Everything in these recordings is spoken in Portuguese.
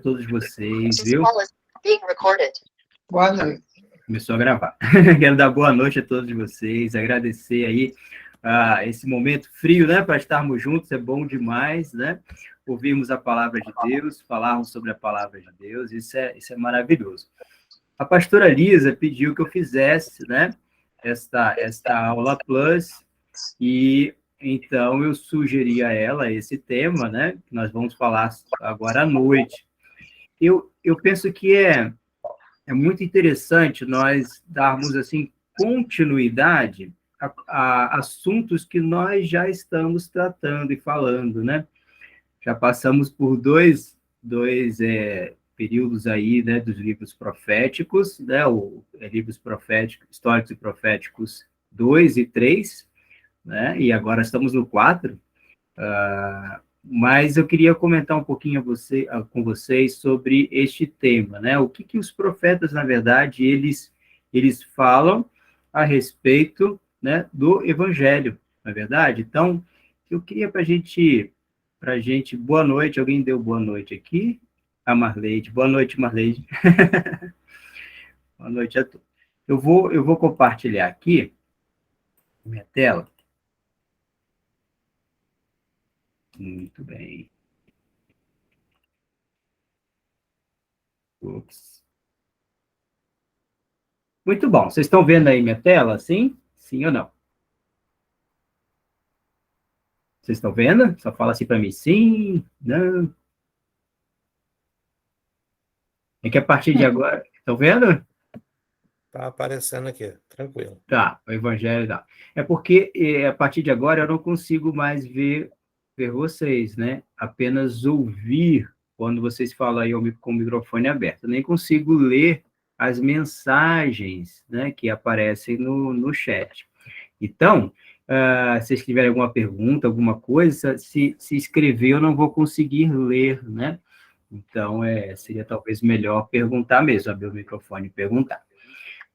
todos vocês, This viu? call is being recorded. Boa noite. Começou a gravar. Quero dar boa noite a todos vocês, agradecer aí esse momento frio, né, para estarmos juntos, é bom demais, né? Ouvirmos a palavra de Deus, falarmos sobre a palavra de Deus, isso é maravilhoso. A pastora Lisa pediu que eu fizesse, né, esta aula plus, e então eu sugeri a ela esse tema, né, que nós vamos falar agora à noite. Eu penso que é muito interessante nós darmos, assim, continuidade a assuntos que nós já estamos tratando e falando, né? Já passamos por dois períodos aí, né, dos livros proféticos, né, livros proféticos, históricos e proféticos 2 e 3, né, e agora estamos no 4, mas eu queria comentar um pouquinho com vocês sobre este tema, né? O que os profetas, na verdade, eles falam a respeito, né, do Evangelho, na verdade. Então, eu queria para a gente, boa noite, alguém deu boa noite aqui? A Marleide, boa noite, Marleide. Boa noite a todos. Eu vou compartilhar aqui minha tela. Muito bem. Ups. Muito bom. Vocês estão vendo aí minha tela, sim? Sim ou não? Vocês estão vendo? Só fala assim para mim, sim, não. É que a partir de agora... Estão vendo? Tá aparecendo aqui, tranquilo. Tá, o evangelho dá. É porque a partir de agora eu não consigo mais ver vocês, né? Apenas ouvir quando vocês falam aí com o microfone aberto. Eu nem consigo ler as mensagens, né, que aparecem no chat. Então, se vocês tiverem alguma pergunta, alguma coisa, se escrever eu não vou conseguir ler, né? Então, seria talvez melhor perguntar mesmo, abrir o microfone e perguntar.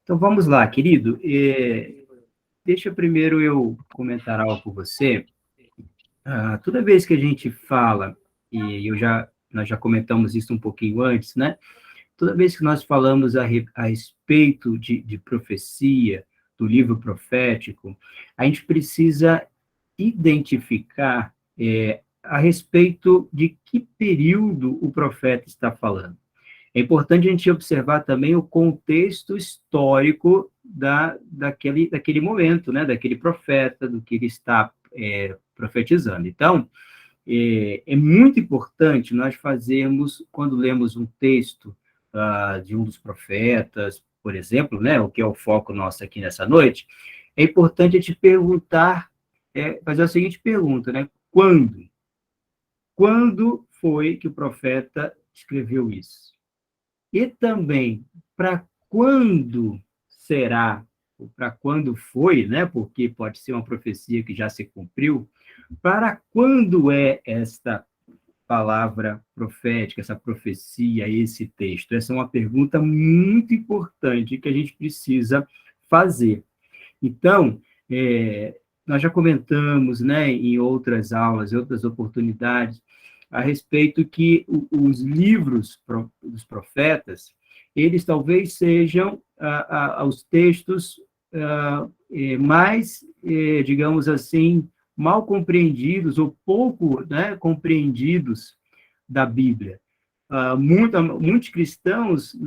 Então, vamos lá, querido. Deixa primeiro eu comentar algo com você. Toda vez que a gente fala, e nós já comentamos isso um pouquinho antes, né? Toda vez que nós falamos a respeito de profecia, do livro profético, a gente precisa identificar a respeito de que período o profeta está falando. É importante a gente observar também o contexto histórico daquele momento, né, daquele profeta, do que ele está profetizando. Então, é muito importante nós fazermos, quando lemos um texto de um dos profetas, por exemplo, né, o que é o foco nosso aqui nessa noite, é importante a gente perguntar, fazer a seguinte pergunta, né, quando? Quando foi que o profeta escreveu isso? E também, para quando será, ou para quando foi, né, porque pode ser uma profecia que já se cumpriu, para quando é esta palavra profética, essa profecia, esse texto? Essa é uma pergunta muito importante que a gente precisa fazer. Então, nós já comentamos, né, em outras aulas, em outras oportunidades, a respeito que os livros dos profetas, eles talvez sejam os textos mais, digamos assim, mal compreendidos ou pouco, né, compreendidos da Bíblia. Muitos cristãos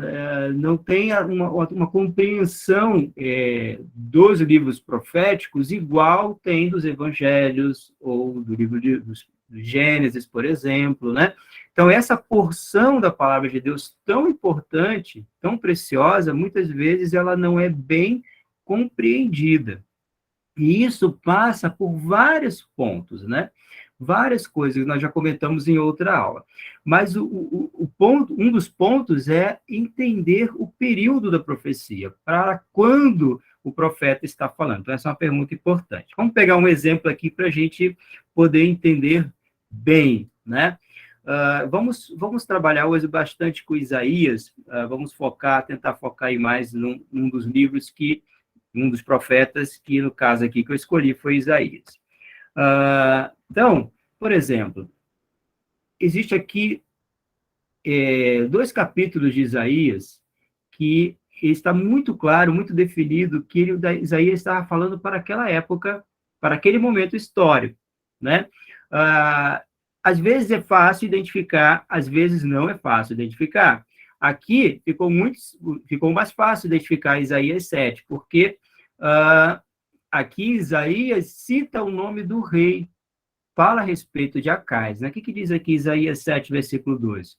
não têm uma compreensão dos livros proféticos igual tem dos evangelhos ou do livro do Gênesis, por exemplo, né? Então, essa porção da palavra de Deus tão importante, tão preciosa, muitas vezes ela não é bem compreendida. E isso passa por vários pontos, né? Várias coisas que nós já comentamos em outra aula. Mas um dos pontos é entender o período da profecia, para quando o profeta está falando. Então, essa é uma pergunta importante. Vamos pegar um exemplo aqui para a gente poder entender bem, né? Vamos trabalhar hoje bastante com Isaías, vamos tentar focar aí mais num dos livros um dos profetas, que no caso aqui que eu escolhi foi Isaías. Então, por exemplo, existe aqui dois capítulos de Isaías que está muito claro, muito definido que Isaías estava falando para aquela época, para aquele momento histórico, né? Às vezes é fácil identificar, às vezes não é fácil identificar. Aqui ficou mais fácil identificar Isaías 7, porque aqui Isaías cita o nome do rei, fala a respeito de Acais, né? O que diz aqui Isaías 7, versículo 2?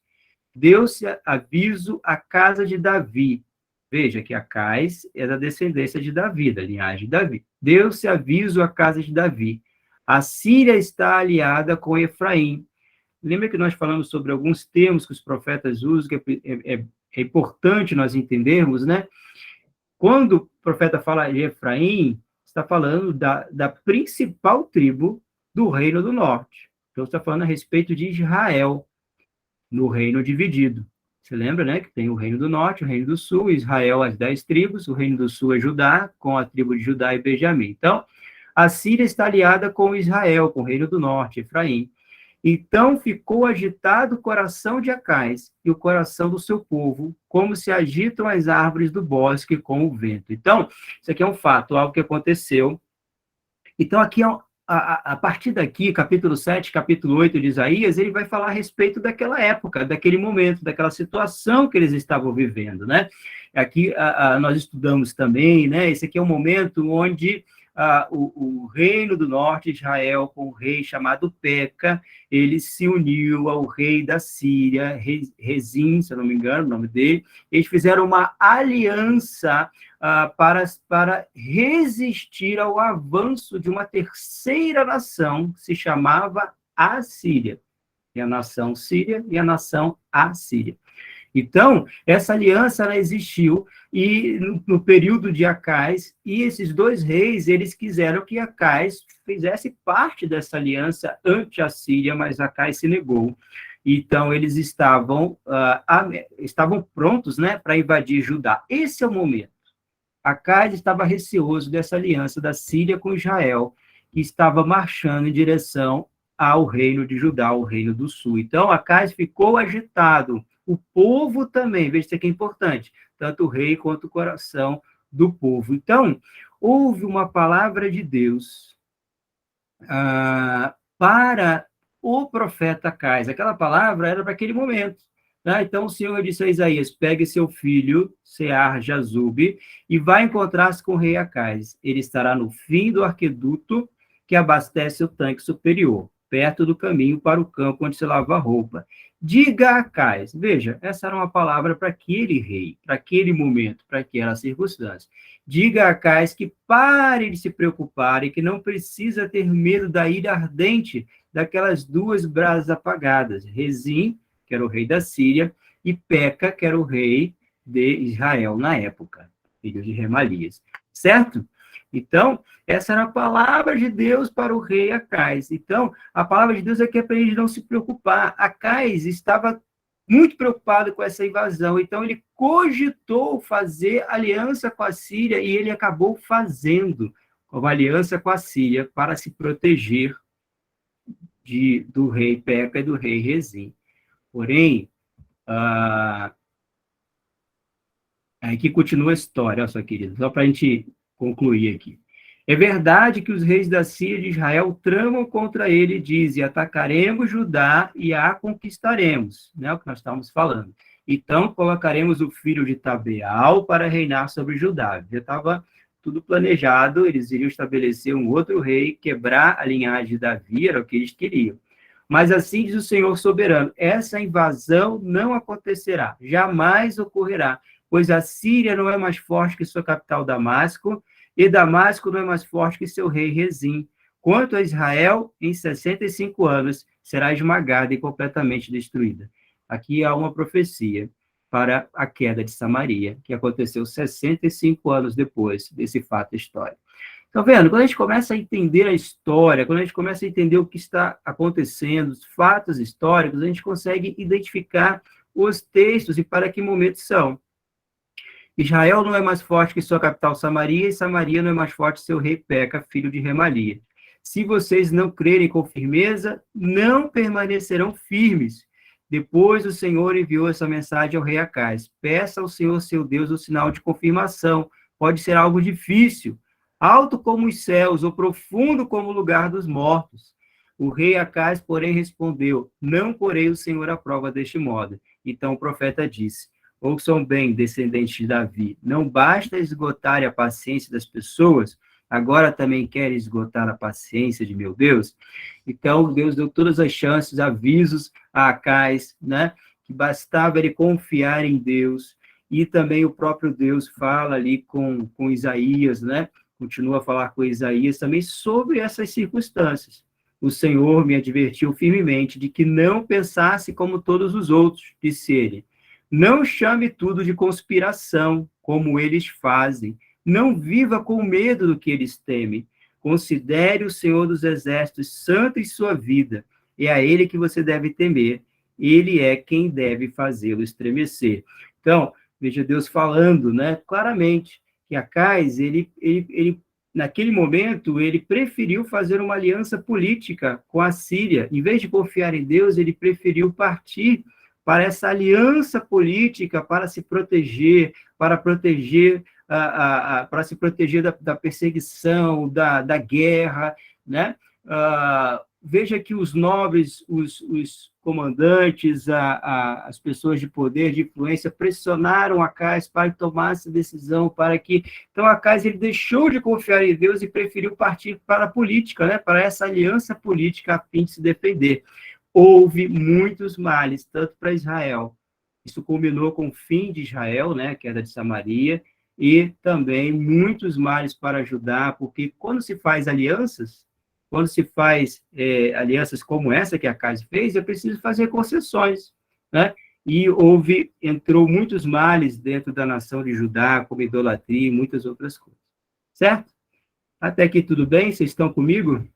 Deu-se aviso à casa de Davi. Veja que Acais é da descendência de Davi, da linhagem de Davi. Deu-se aviso à casa de Davi. A Síria está aliada com Efraim. Lembra que nós falamos sobre alguns termos que os profetas usam, que é importante nós entendermos, né? Quando o profeta fala de Efraim, está falando da principal tribo do reino do norte. Então, está falando a respeito de Israel, no reino dividido. Você lembra, né, que tem o reino do norte, o reino do sul, Israel, as 10 tribos, o reino do sul é Judá, com a tribo de Judá e Benjamim. Então, a Síria está aliada com Israel, com o reino do norte, Efraim. Então ficou agitado o coração de Acais e o coração do seu povo, como se agitam as árvores do bosque com o vento. Então, isso aqui é um fato, algo que aconteceu. Então, aqui, a partir daqui, capítulo 7, capítulo 8 de Isaías, ele vai falar a respeito daquela época, daquele momento, daquela situação que eles estavam vivendo, né? Aqui nós estudamos também, né? Esse aqui é um momento onde o reino do norte de Israel, com um rei chamado Peca, ele se uniu ao rei da Síria, Rezim, se eu não me engano, o nome dele. Eles fizeram uma aliança para resistir ao avanço de uma terceira nação, que se chamava Assíria. E a nação síria e a nação assíria. Então, essa aliança ela existiu e no período de Acais, e esses dois reis, eles quiseram que Acais fizesse parte dessa aliança ante a Síria, mas Acais se negou. Então, eles estavam prontos, né, para invadir Judá. Esse é o momento. Acais estava receoso dessa aliança da Síria com Israel, que estava marchando em direção ao reino de Judá, o reino do sul. Então, Acais ficou agitado. O povo também, veja isso aqui é importante, tanto o rei quanto o coração do povo. Então, houve uma palavra de Deus para o profeta Acais. Aquela palavra era para aquele momento. Tá? Então, o Senhor disse a Isaías, pegue seu filho, Sear-Jazube, e vá encontrar-se com o rei Acais. Ele estará no fim do arqueduto que abastece o tanque superior, perto do caminho para o campo onde se lava a roupa. Diga a Acais, veja, essa era uma palavra para aquele rei, para aquele momento, para aquela circunstância. Diga a Acais que pare de se preocupar e que não precisa ter medo da ira ardente daquelas duas brasas apagadas, Rezim, que era o rei da Síria, e Peca, que era o rei de Israel na época, filho de Remalias. Certo? Então, essa era a palavra de Deus para o rei Acais. Então, a palavra de Deus é que é para ele não se preocupar. Acais estava muito preocupado com essa invasão, então ele cogitou fazer aliança com a Síria e ele acabou fazendo uma aliança com a Síria para se proteger do rei Peca e do rei Rezim. Porém, aqui continua a história, olha só, querido, só para a gente concluir aqui. É verdade que os reis da Síria e de Israel tramam contra ele e dizem, atacaremos Judá e a conquistaremos, né, o que nós estávamos falando. Então, colocaremos o filho de Tabeal para reinar sobre Judá. Já estava tudo planejado, eles iriam estabelecer um outro rei, quebrar a linhagem de Davi, era o que eles queriam. Mas assim diz o Senhor soberano, essa invasão não acontecerá, jamais ocorrerá, pois a Síria não é mais forte que sua capital Damasco, e Damasco não é mais forte que seu rei Rezim. Quanto a Israel, em 65 anos, será esmagada e completamente destruída. Aqui há uma profecia para a queda de Samaria, que aconteceu 65 anos depois desse fato histórico. Tá vendo? Quando a gente começa a entender a história, quando a gente começa a entender o que está acontecendo, os fatos históricos, a gente consegue identificar os textos e para que momentos são. Israel não é mais forte que sua capital Samaria, e Samaria não é mais forte que seu rei Peca, filho de Remalia. Se vocês não crerem com firmeza, não permanecerão firmes. Depois o Senhor enviou essa mensagem ao rei Acais: peça ao Senhor seu Deus o sinal de confirmação. Pode ser algo difícil, alto como os céus, ou profundo como o lugar dos mortos. O rei Acais, porém, respondeu: não porei o Senhor à prova deste modo. Então o profeta disse: ouçam bem, descendentes de Davi, não basta esgotar a paciência das pessoas, agora também querem esgotar a paciência de meu Deus? Então, Deus deu todas as chances, avisos a Acais, né? Que bastava ele confiar em Deus, e também o próprio Deus fala ali com Isaías, né? Continua a falar com Isaías também sobre essas circunstâncias. O Senhor me advertiu firmemente de que não pensasse como todos os outros, disse ele. Não chame tudo de conspiração, como eles fazem. Não viva com medo do que eles temem. Considere o Senhor dos Exércitos santo em sua vida. É a ele que você deve temer. Ele é quem deve fazê-lo estremecer. Então, veja Deus falando, né, claramente, que Acais, naquele momento, ele preferiu fazer uma aliança política com a Síria. Em vez de confiar em Deus, ele preferiu partir para essa aliança política, para se proteger, para se proteger da perseguição, da guerra, né? Veja que os nobres, os comandantes, as pessoas de poder, de influência, pressionaram Acais para que tomasse decisão, Então, Acais, ele deixou de confiar em Deus e preferiu partir para a política, né? Para essa aliança política a fim de se defender. Houve muitos males, tanto para Israel. Isso culminou com o fim de Israel, né, a queda de Samaria, e também muitos males para Judá, porque quando se faz alianças, alianças como essa que Acais fez, é preciso fazer concessões, né? E entrou muitos males dentro da nação de Judá, como idolatria e muitas outras coisas. Certo? Até aqui tudo bem? Vocês estão comigo?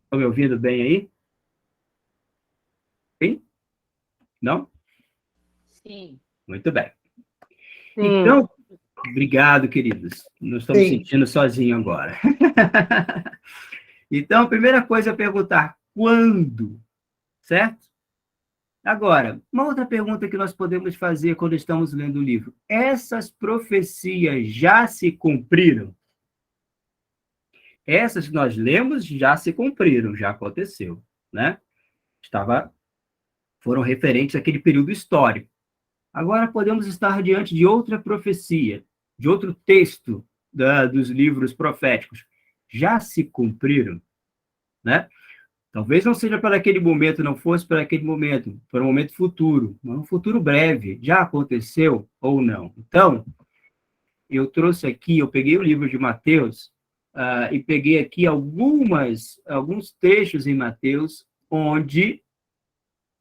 Estão me ouvindo bem aí? Sim? Não? Sim. Muito bem. Sim. Então, obrigado, queridos. Não estou me sentindo sozinho agora. Então, a primeira coisa é perguntar quando, certo? Agora, uma outra pergunta que nós podemos fazer quando estamos lendo o livro: essas profecias já se cumpriram? Essas que nós lemos já se cumpriram, já aconteceu, né? Foram referentes àquele período histórico. Agora podemos estar diante de outra profecia, de outro texto dos livros proféticos. Já se cumpriram, né? Talvez não seja para aquele momento, não fosse para aquele momento, para um momento futuro, mas um futuro breve. Já aconteceu ou não? Então, eu trouxe aqui, eu peguei o livro de Mateus, e peguei aqui alguns trechos em Mateus, onde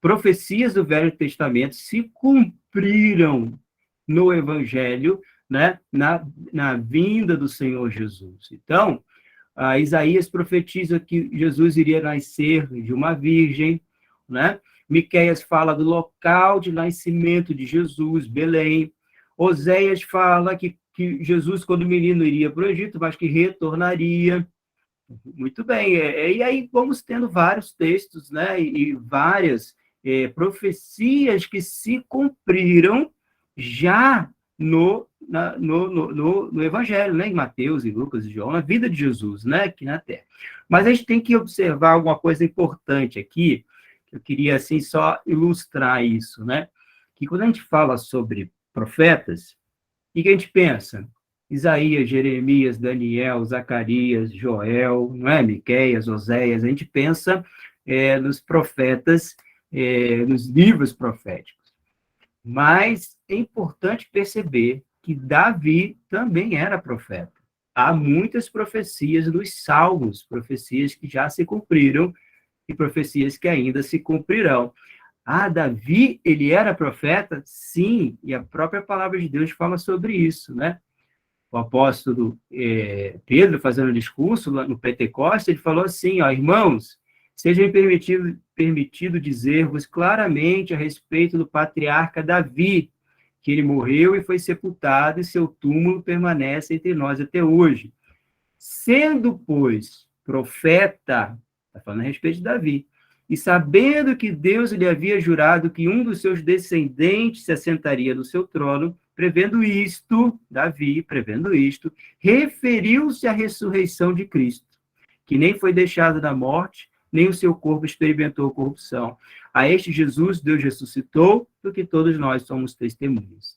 profecias do Velho Testamento se cumpriram no Evangelho, né, na vinda do Senhor Jesus. Então, Isaías profetiza que Jesus iria nascer de uma virgem, né? Miqueias fala do local de nascimento de Jesus, Belém. Oséias fala que Jesus, quando menino, iria para o Egito, mas que retornaria. Muito bem. E aí vamos tendo vários textos, né? E várias profecias que se cumpriram já no Evangelho, né? Em Mateus, e Lucas e João, na vida de Jesus, né? Aqui na Terra. Mas a gente tem que observar alguma coisa importante aqui, que eu queria, assim, só ilustrar isso, né? Que quando a gente fala sobre profetas, o que a gente pensa? Isaías, Jeremias, Daniel, Zacarias, Joel, não é? Miqueias, Oséias, a gente pensa nos profetas, nos livros proféticos. Mas é importante perceber que Davi também era profeta. Há muitas profecias nos Salmos, profecias que já se cumpriram e profecias que ainda se cumprirão. Davi, ele era profeta? Sim, e a própria palavra de Deus fala sobre isso, né? O apóstolo Pedro, fazendo um discurso lá no Pentecostes, ele falou assim, irmãos, seja permitido dizer-vos claramente a respeito do patriarca Davi, que ele morreu e foi sepultado, e seu túmulo permanece entre nós até hoje. Sendo, pois, profeta, está falando a respeito de Davi, e sabendo que Deus lhe havia jurado que um dos seus descendentes se assentaria no seu trono, prevendo isto, Davi, prevendo isto, referiu-se à ressurreição de Cristo, que nem foi deixado da morte, nem o seu corpo experimentou corrupção. A este Jesus, Deus ressuscitou, do que todos nós somos testemunhas.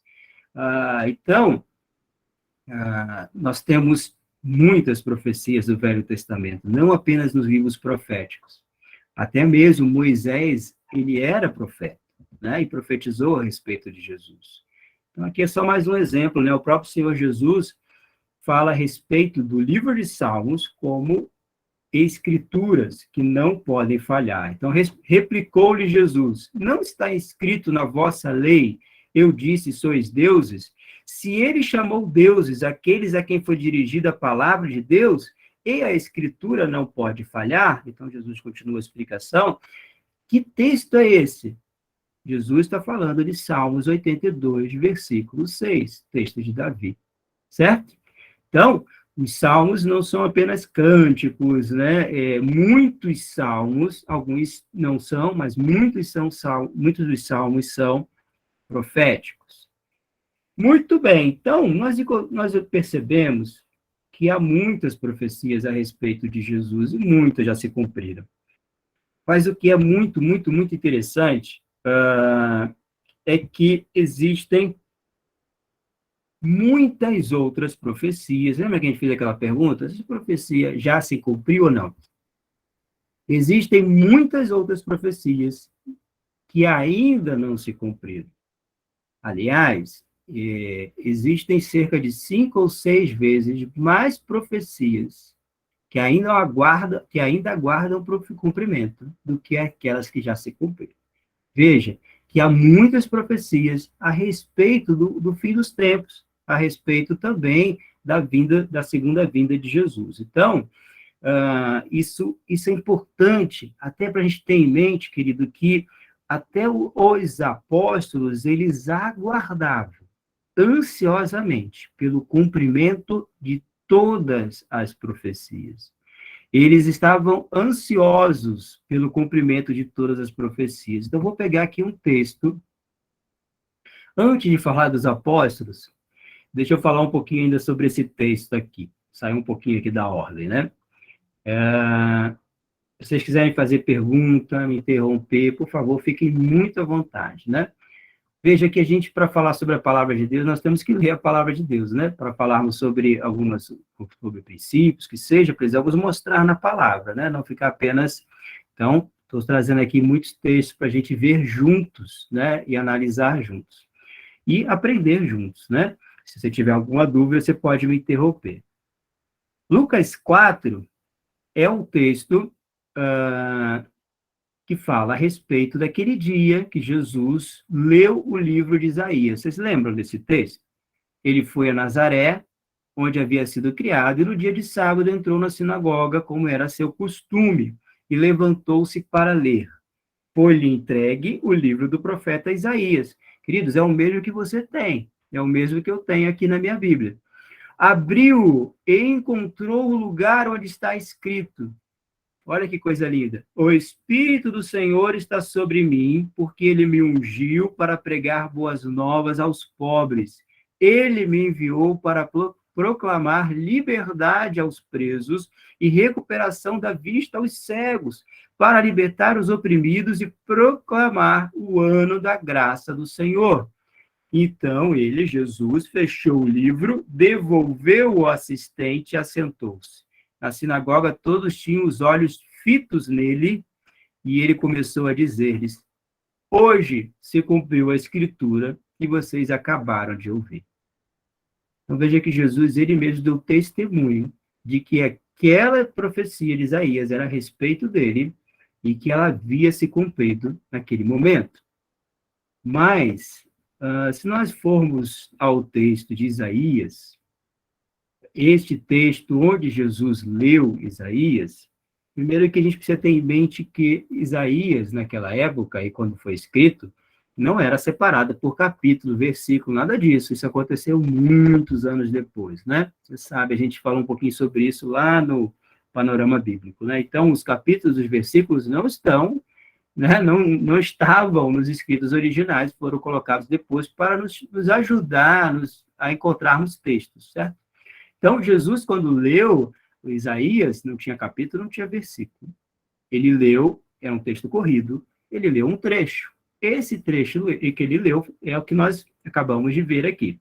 Então, nós temos muitas profecias do Velho Testamento, não apenas nos livros proféticos. Até mesmo Moisés, ele era profeta, né, e profetizou a respeito de Jesus. Então, aqui é só mais um exemplo, né? O próprio Senhor Jesus fala a respeito do livro de Salmos como escrituras que não podem falhar. Então, replicou-lhe Jesus: não está escrito na vossa lei, eu disse, sois deuses? Se ele chamou deuses aqueles a quem foi dirigida a palavra de Deus, e a escritura não pode falhar, então Jesus continua a explicação. Que texto é esse? Jesus está falando de Salmos 82, versículo 6, texto de Davi, certo? Então, os salmos não são apenas cânticos, né? Muitos salmos, alguns não são, mas muitos dos salmos são proféticos. Muito bem, então, nós percebemos que há muitas profecias a respeito de Jesus, e muitas já se cumpriram. Mas o que é muito, muito, muito interessante é que existem muitas outras profecias. Lembra que a gente fez aquela pergunta? Essa profecia já se cumpriu ou não? Existem muitas outras profecias que ainda não se cumpriram. Aliás, existem cerca de 5 ou 6 vezes mais profecias que ainda aguardam cumprimento do que aquelas que já se cumpriram. Veja que há muitas profecias a respeito do fim dos tempos, a respeito também da segunda vinda de Jesus. Então, isso é importante, até para a gente ter em mente, querido, que até os apóstolos, eles aguardavam ansiosamente pelo cumprimento de todas as profecias. Eles estavam ansiosos pelo cumprimento de todas as profecias. Então, vou pegar aqui um texto. Antes de falar dos apóstolos, deixa eu falar um pouquinho ainda sobre esse texto aqui. Sair um pouquinho aqui da ordem, né? Se vocês quiserem fazer pergunta, me interromper, por favor, fiquem muito à vontade, né? Veja que a gente, para falar sobre a palavra de Deus, nós temos que ler a palavra de Deus, né? Para falarmos sobre sobre princípios, que seja, precisamos mostrar na palavra, né? Não ficar apenas... Então, estou trazendo aqui muitos textos para a gente ver juntos, né? E analisar juntos. E aprender juntos, né? Se você tiver alguma dúvida, você pode me interromper. Lucas 4 é um texto que fala a respeito daquele dia que Jesus leu o livro de Isaías. Vocês lembram desse texto? Ele foi a Nazaré, onde havia sido criado, e no dia de sábado entrou na sinagoga, como era seu costume, e levantou-se para ler. Foi-lhe entregue o livro do profeta Isaías. Queridos, é o mesmo que você tem, é o mesmo que eu tenho aqui na minha Bíblia. Abriu e encontrou o lugar onde está escrito. Olha que coisa linda. O Espírito do Senhor está sobre mim, porque ele me ungiu para pregar boas novas aos pobres. Ele me enviou para proclamar liberdade aos presos e recuperação da vista aos cegos, para libertar os oprimidos e proclamar o ano da graça do Senhor. Então ele, Jesus, fechou o livro, devolveu o assistente e assentou-se. Na sinagoga, todos tinham os olhos fitos nele, e ele começou a dizer-lhes: hoje se cumpriu a escritura que vocês acabaram de ouvir. Então veja que Jesus, ele mesmo deu testemunho de que aquela profecia de Isaías era a respeito dele e que ela havia se cumprido naquele momento. Mas, se nós formos ao texto de Isaías, este texto onde Jesus leu Isaías, primeiro que a gente precisa ter em mente que Isaías, naquela época, e quando foi escrito, não era separado por capítulo, versículo, nada disso. Isso aconteceu muitos anos depois, né? Você sabe, a gente fala um pouquinho sobre isso lá no Panorama Bíblico, né? Então, os capítulos, os versículos não estão né? Não estavam nos escritos originais, foram colocados depois para nos ajudar a encontrarmos textos, certo? Então, Jesus, quando leu Isaías, não tinha capítulo, não tinha versículo. Ele leu, era um texto corrido, ele leu um trecho. Esse trecho que ele leu é o que nós acabamos de ver aqui.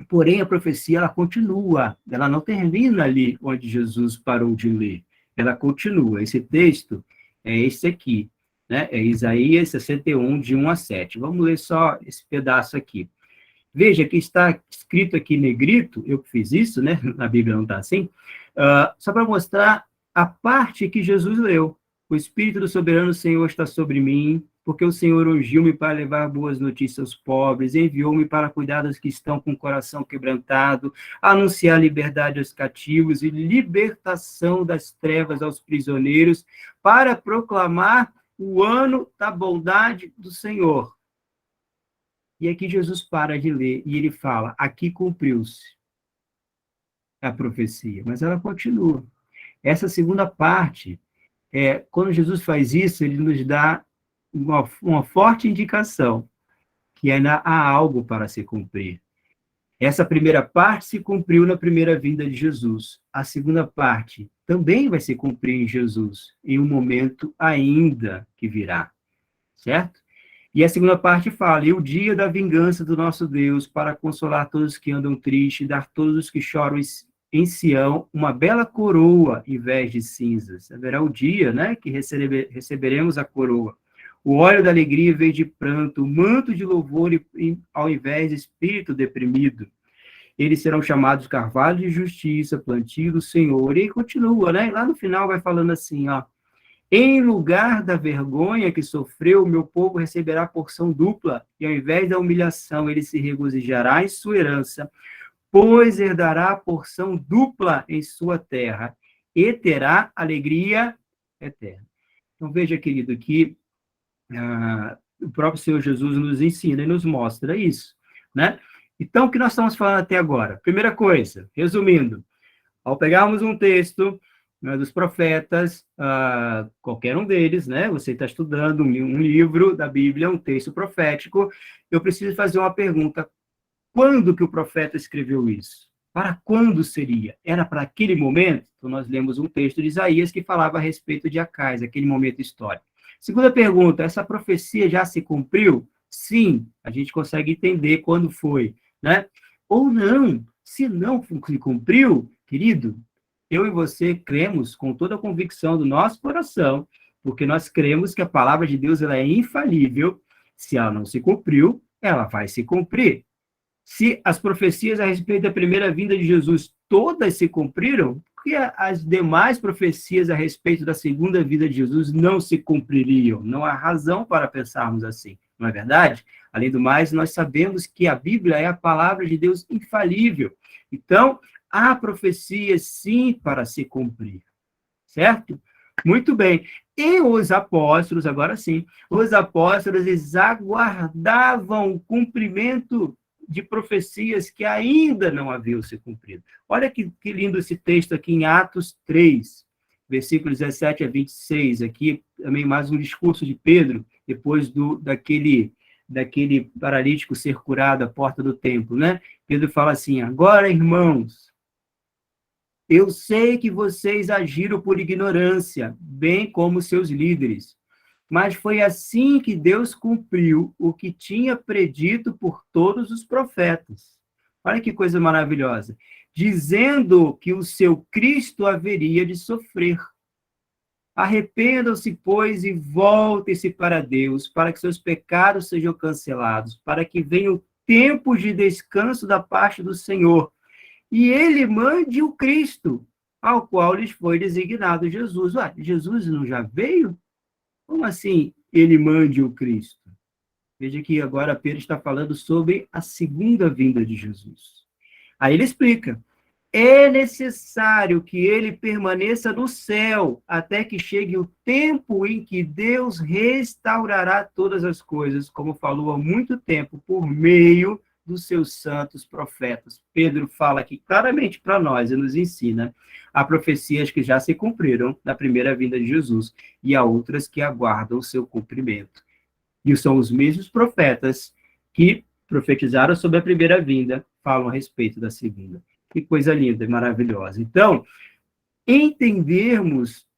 Porém, a profecia, ela continua, ela não termina ali onde Jesus parou de ler, ela continua. Esse texto é esse aqui, né? É Isaías 61, de 1 a 7. Vamos ler só esse pedaço aqui. Veja que está escrito aqui em negrito, eu fiz isso, né? Na Bíblia não está assim, só para mostrar a parte que Jesus leu. O Espírito do Soberano Senhor está sobre mim, porque o Senhor ungiu-me para levar boas notícias aos pobres, enviou-me para cuidar dos que estão com o coração quebrantado, anunciar liberdade aos cativos e libertação das trevas aos prisioneiros, para proclamar o ano da bondade do Senhor. E aqui Jesus para de ler e ele fala, aqui cumpriu-se a profecia, mas ela continua. Essa segunda parte, quando Jesus faz isso, ele nos dá uma forte indicação que ainda há algo para se cumprir. Essa primeira parte se cumpriu na primeira vinda de Jesus. A segunda parte também vai se cumprir em Jesus, em um momento ainda que virá, certo? E a segunda parte fala, e o dia da vingança do nosso Deus, para consolar todos que andam tristes, dar a todos os que choram em Sião uma bela coroa em vez de cinzas. Haverá o dia, né, que receberemos a coroa. O óleo da alegria em vez de pranto, o manto de louvor ao invés de espírito deprimido. Eles serão chamados carvalho de justiça, plantio do Senhor. E aí continua, né? Lá no final vai falando assim, ó. Em lugar da vergonha que sofreu, o meu povo receberá porção dupla, e ao invés da humilhação, ele se regozijará em sua herança, pois herdará porção dupla em sua terra, e terá alegria eterna. Então, veja, querido, que o próprio Senhor Jesus nos ensina e nos mostra isso, né? Então, o que nós estamos falando até agora? Primeira coisa, resumindo, ao pegarmos um texto, né, dos profetas, qualquer um deles, né? Você está estudando um livro da Bíblia, um texto profético, eu preciso fazer uma pergunta. Quando que o profeta escreveu isso? Para quando seria? Era para aquele momento? Então, nós lemos um texto de Isaías que falava a respeito de Acais, aquele momento histórico. Segunda pergunta, essa profecia já se cumpriu? Sim, a gente consegue entender quando foi, né? Ou não, se não se cumpriu, querido, eu e você cremos com toda a convicção do nosso coração, porque nós cremos que a palavra de Deus ela é infalível. Se ela não se cumpriu, ela vai se cumprir. Se as profecias a respeito da primeira vinda de Jesus todas se cumpriram, por que as demais profecias a respeito da segunda vinda de Jesus não se cumpririam? Não há razão para pensarmos assim, não é verdade? Além do mais, nós sabemos que a Bíblia é a palavra de Deus infalível. Então, há profecias, sim, para se cumprir, certo? Muito bem. E os apóstolos, agora sim, os apóstolos, eles aguardavam o cumprimento de profecias que ainda não haviam se cumprido. Olha que lindo esse texto aqui em Atos 3, versículos 17 a 26, aqui também mais um discurso de Pedro, depois daquele paralítico ser curado à porta do templo, né? Pedro fala assim, agora, irmãos, eu sei que vocês agiram por ignorância, bem como seus líderes, mas foi assim que Deus cumpriu o que tinha predito por todos os profetas. Olha que coisa maravilhosa. Dizendo que o seu Cristo haveria de sofrer. Arrependam-se, pois, e voltem-se para Deus, para que seus pecados sejam cancelados, para que venham tempos de descanso da parte do Senhor. E ele mande o Cristo, ao qual lhes foi designado Jesus. Ué, Jesus não já veio? Como assim ele mande o Cristo? Veja que agora Pedro está falando sobre a segunda vinda de Jesus. Aí ele explica, é necessário que ele permaneça no céu, até que chegue o tempo em que Deus restaurará todas as coisas, como falou há muito tempo, por meio dos seus santos profetas. Pedro fala aqui claramente para nós e nos ensina há profecias que já se cumpriram na primeira vinda de Jesus e há outras que aguardam o seu cumprimento. E são os mesmos profetas que profetizaram sobre a primeira vinda, falam a respeito da segunda. Que coisa linda e maravilhosa. Então, entendermos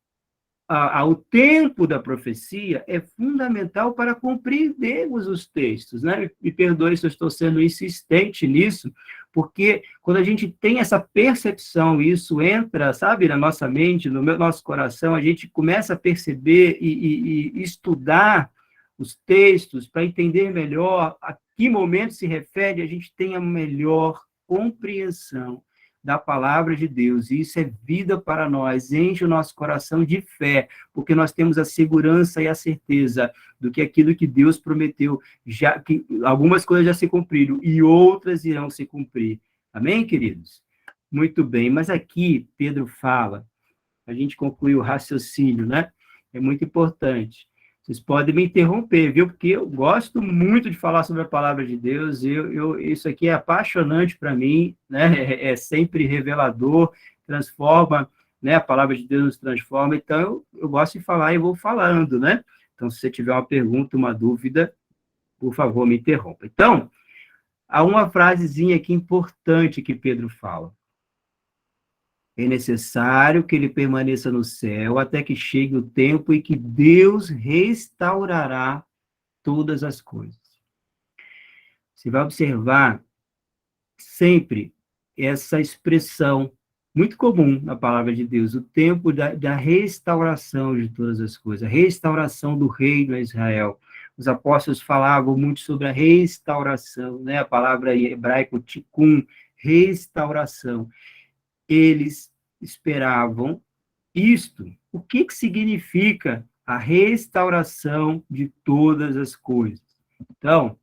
ao tempo da profecia é fundamental para compreendermos os textos, né? Me perdoe se eu estou sendo insistente nisso, porque quando a gente tem essa percepção, isso entra, sabe, na nossa mente, no nosso coração, a gente começa a perceber e estudar os textos para entender melhor a que momento se refere, a gente tem a melhor compreensão da palavra de Deus, e isso é vida para nós, enche o nosso coração de fé, porque nós temos a segurança e a certeza do que aquilo que Deus prometeu, já que algumas coisas já se cumpriram e outras irão se cumprir. Amém, queridos? Muito bem, mas aqui Pedro fala, a gente conclui o raciocínio, né? É muito importante. Vocês podem me interromper, viu? Porque eu gosto muito de falar sobre a palavra de Deus, isso aqui é apaixonante para mim, né? É sempre revelador, transforma, né? A palavra de Deus nos transforma, então eu gosto de falar e vou falando, né? Então, se você tiver uma pergunta, uma dúvida, por favor, me interrompa. Então, há uma frasezinha aqui importante que Pedro fala. É necessário que ele permaneça no céu até que chegue o tempo em que Deus restaurará todas as coisas. Você vai observar sempre essa expressão muito comum na palavra de Deus, o tempo da restauração de todas as coisas, a restauração do reino a Israel. Os apóstolos falavam muito sobre a restauração, né? A palavra em hebraico, tikkun, restauração. Eles esperavam isto. O que significa a restauração de todas as coisas? Então,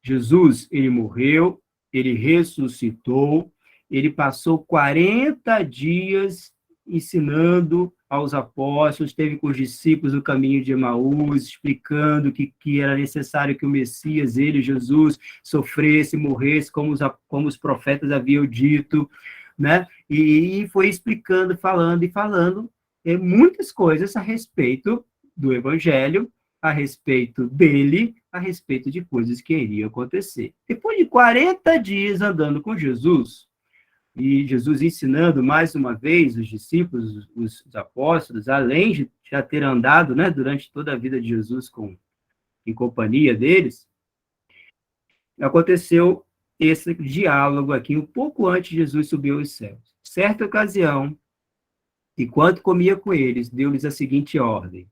Jesus, ele morreu, ele ressuscitou, ele passou 40 dias ensinando aos apóstolos, esteve com os discípulos no caminho de Emaús, explicando que era necessário que o Messias, ele, Jesus, sofresse, morresse, como os profetas haviam dito, né? E foi explicando, falando muitas coisas a respeito do Evangelho, a respeito dele, a respeito de coisas que iriam acontecer. Depois de 40 dias andando com Jesus, e Jesus ensinando mais uma vez os discípulos, os apóstolos, além de já ter andado, né, durante toda a vida de Jesus em companhia deles, aconteceu esse diálogo aqui um pouco antes de Jesus subir aos céus. Certa ocasião, enquanto comia com eles, deu-lhes a seguinte ordem.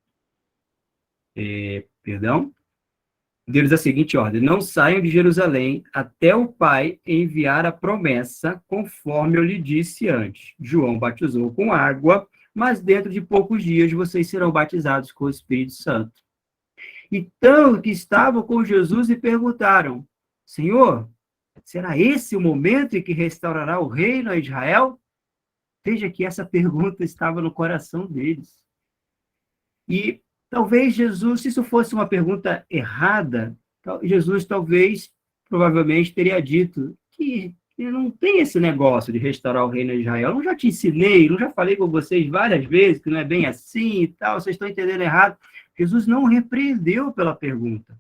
Deu-lhes a seguinte ordem: não saiam de Jerusalém até o Pai enviar a promessa, conforme eu lhe disse antes. João batizou com água, mas dentro de poucos dias vocês serão batizados com o Espírito Santo. Então, que estavam com Jesus e perguntaram: Senhor, será esse o momento em que restaurará o reino a Israel? Veja que essa pergunta estava no coração deles. E talvez Jesus, se isso fosse uma pergunta errada, Jesus provavelmente teria dito que não tem esse negócio de restaurar o reino de Israel. Eu já te ensinei, eu já falei com vocês várias vezes que não é bem assim e tal, vocês estão entendendo errado. Jesus não repreendeu pela pergunta.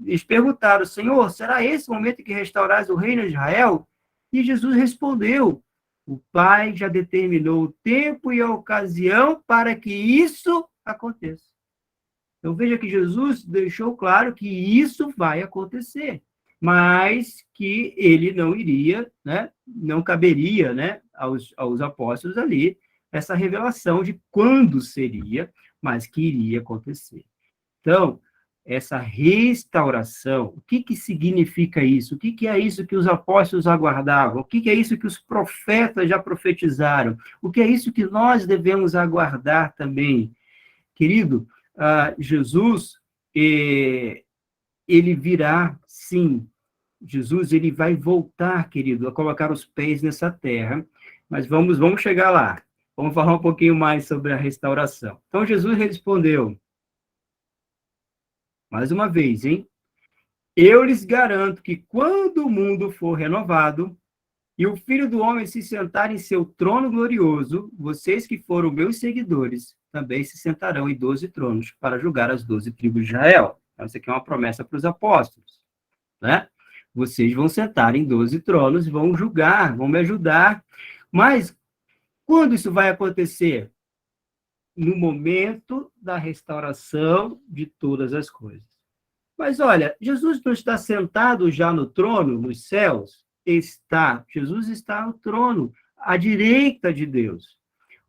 Eles perguntaram: Senhor, será esse o momento em que restaurarás o reino de Israel? E Jesus respondeu: o Pai já determinou o tempo e a ocasião para que isso aconteça. Então, veja que Jesus deixou claro que isso vai acontecer, mas que ele não iria, né, não caberia, né, aos apóstolos ali essa revelação de quando seria, mas que iria acontecer. Então, essa restauração, o que significa isso? O que é isso que os apóstolos aguardavam? O que é isso que os profetas já profetizaram? O que é isso que nós devemos aguardar também? Querido, Jesus, ele virá, sim. Jesus, ele vai voltar, querido, a colocar os pés nessa terra, mas vamos chegar lá. Vamos falar um pouquinho mais sobre a restauração. Então, Jesus respondeu, mais uma vez, hein? Eu lhes garanto que quando o mundo for renovado e o Filho do Homem se sentar em seu trono glorioso, vocês que foram meus seguidores também se sentarão em 12 tronos para julgar as 12 tribos de Israel. Então, isso aqui é uma promessa para os apóstolos, né? Vocês vão sentar em 12 tronos, vão julgar, vão me ajudar. Mas quando isso vai acontecer? No momento da restauração de todas as coisas. Mas olha, Jesus não está sentado já no trono, nos céus? Está. Jesus está no trono, à direita de Deus.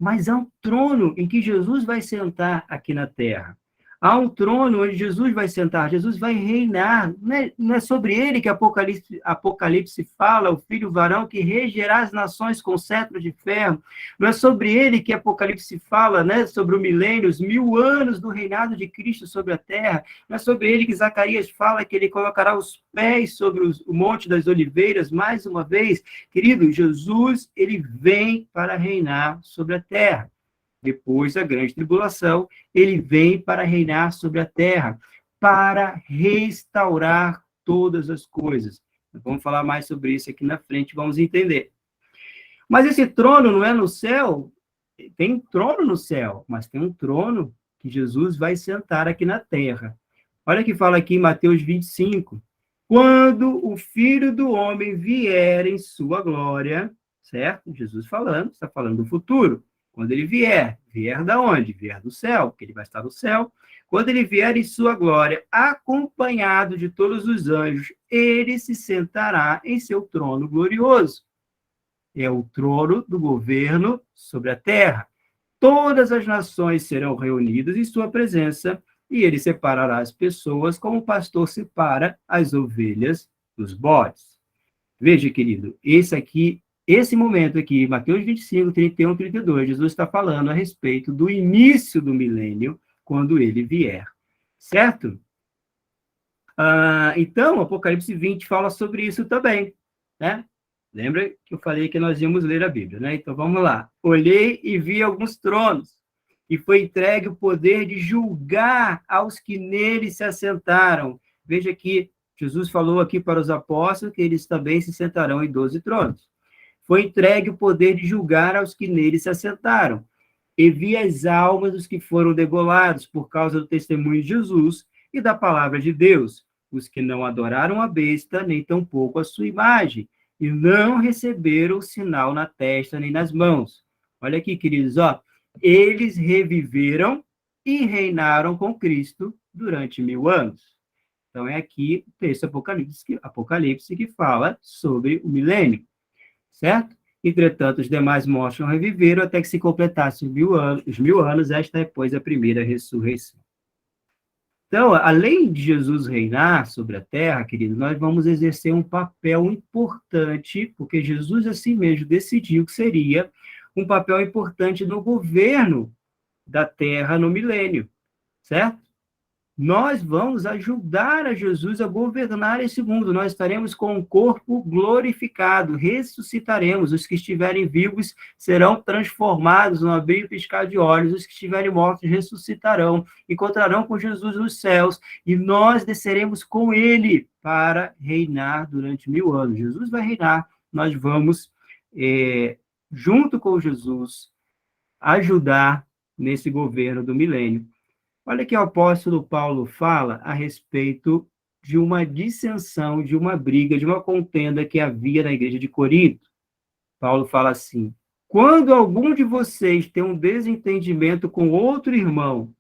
Mas há um trono em que Jesus vai sentar aqui na terra. Há um trono onde Jesus vai sentar, Jesus vai reinar. Não é sobre ele que Apocalipse fala, o filho varão que regerá as nações com cetro de ferro. Não é sobre ele que Apocalipse fala, né, sobre o milênio, os 1000 anos do reinado de Cristo sobre a terra. Não é sobre ele que Zacarias fala que ele colocará os pés sobre o Monte das Oliveiras, mais uma vez. Querido, Jesus, ele vem para reinar sobre a terra. Depois da grande tribulação, ele vem para reinar sobre a terra, para restaurar todas as coisas. Vamos falar mais sobre isso aqui na frente, vamos entender. Mas esse trono não é no céu? Tem um trono no céu, mas tem um trono que Jesus vai sentar aqui na terra. Olha que fala aqui em Mateus 25. Quando o Filho do Homem vier em sua glória, certo? Jesus falando, está falando do futuro. Quando ele vier da onde? Vier do céu, porque ele vai estar no céu. Quando ele vier em sua glória, acompanhado de todos os anjos, ele se sentará em seu trono glorioso. É o trono do governo sobre a terra. Todas as nações serão reunidas em sua presença, e ele separará as pessoas como o pastor separa as ovelhas dos bodes. Veja, querido, esse momento aqui, Mateus 25, 31, 32, Jesus está falando a respeito do início do milênio, quando ele vier, certo? Então, Apocalipse 20 fala sobre isso também, né? Lembra que eu falei que nós íamos ler a Bíblia, né? Então, vamos lá. Olhei e vi alguns tronos, e foi entregue o poder de julgar aos que neles se assentaram. Veja que Jesus falou aqui para os apóstolos que eles também se sentarão em 12 tronos. Foi entregue o poder de julgar aos que nele se assentaram. E vi as almas dos que foram degolados por causa do testemunho de Jesus e da palavra de Deus, os que não adoraram a besta, nem tampouco a sua imagem, e não receberam o sinal na testa nem nas mãos. Olha aqui, queridos, ó. Eles reviveram e reinaram com Cristo durante 1000 anos. Então, é aqui o texto Apocalipse que fala sobre o milênio. Certo? Entretanto, os demais mortos não reviveram até que se completassem os 1000 anos, esta é, pois, a primeira ressurreição. Então, além de Jesus reinar sobre a terra, querido, nós vamos exercer um papel importante, porque Jesus assim mesmo decidiu que seria um papel importante no governo da terra no milênio, certo? Nós vamos ajudar a Jesus a governar esse mundo. Nós estaremos com um corpo glorificado, ressuscitaremos. Os que estiverem vivos serão transformados no abrir e piscar de olhos. Os que estiverem mortos ressuscitarão, encontrarão com Jesus nos céus, e nós desceremos com ele para reinar durante 1000 anos. Jesus vai reinar, nós vamos, junto com Jesus, ajudar nesse governo do milênio. Olha que o apóstolo Paulo fala a respeito de uma dissensão, de uma briga, de uma contenda que havia na igreja de Corinto. Paulo fala assim: quando algum de vocês tem um desentendimento com outro irmão,